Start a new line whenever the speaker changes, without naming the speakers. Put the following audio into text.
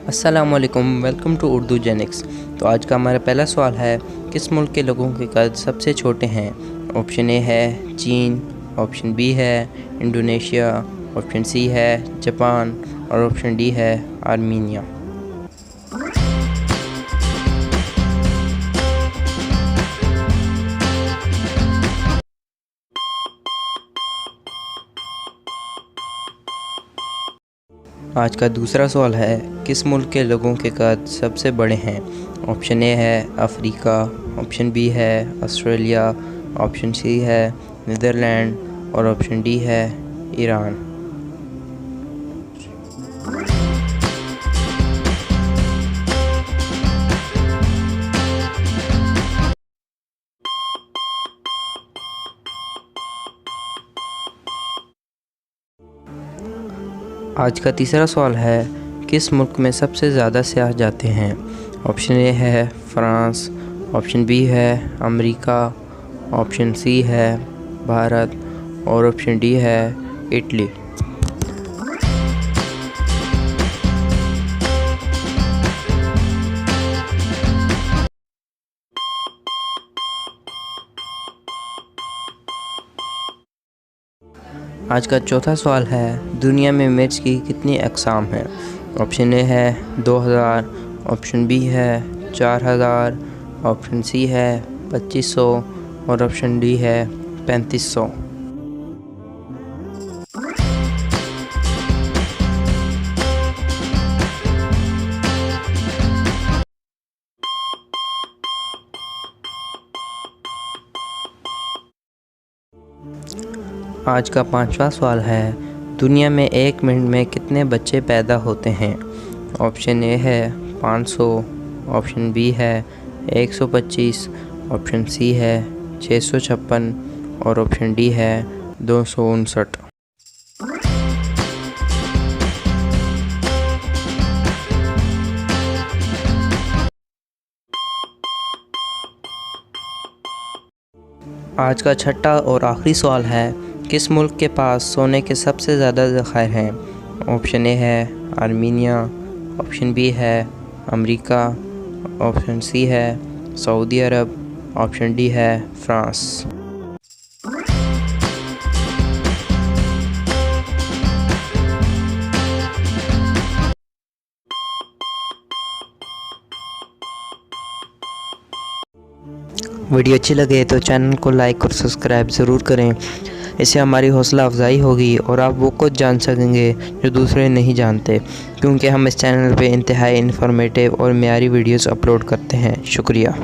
अस्सलामुअलैकुम, welcome to Urdu जेनिक्स। तो आज का हमारा पहला सवाल है, किस मुल्क के लोगों के कद सबसे छोटे हैं? ऑप्शन ए है चीन, ऑप्शन बी है इंडोनेशिया, ऑप्शन सी है जापान और ऑप्शन डी है आर्मीनिया। आज का दूसरा सवाल है, किस मुल्क के लोगों के कद सबसे बड़े हैं? ऑप्शन ए है अफ्रीका, ऑप्शन बी है ऑस्ट्रेलिया, ऑप्शन सी है नीदरलैंड और ऑप्शन डी है ईरान। आज का तीसरा सवाल है, किस मुल्क में सबसे ज़्यादा सयाह जाते हैं? ऑप्शन ए है फ्रांस, ऑप्शन बी है अमेरिका, ऑप्शन सी है भारत और ऑप्शन डी है इटली। आज का चौथा सवाल है, दुनिया में मिर्च की कितनी अक़साम हैं? ऑप्शन ए है 2000, ऑप्शन बी है 4000, ऑप्शन सी है 2500 और ऑप्शन डी है 3500। आज का पांचवा सवाल है, दुनिया में 1 मिनट में कितने बच्चे पैदा होते हैं? ऑप्शन ए है 500, ऑप्शन बी है 125, ऑप्शन सी है 656 और ऑप्शन डी है 259। आज का छठा और आखिरी सवाल है, किस मुल्क के पास सोने के सबसे ज़्यादा ज़खायर हैं? ऑप्शन ए है आर्मीनिया, ऑप्शन बी है अमेरिका, ऑप्शन सी है सऊदी अरब, ऑप्शन डी है फ्रांस। वीडियो अच्छी लगे तो चैनल को लाइक और सब्सक्राइब ज़रूर करें। इससे हमारी हौसला अफजाई होगी और आप वो कुछ जान सकेंगे जो दूसरे नहीं जानते, क्योंकि हम इस चैनल पे इंतहाई इन्फॉर्मेटिव और मेयारी वीडियोस अपलोड करते हैं। शुक्रिया।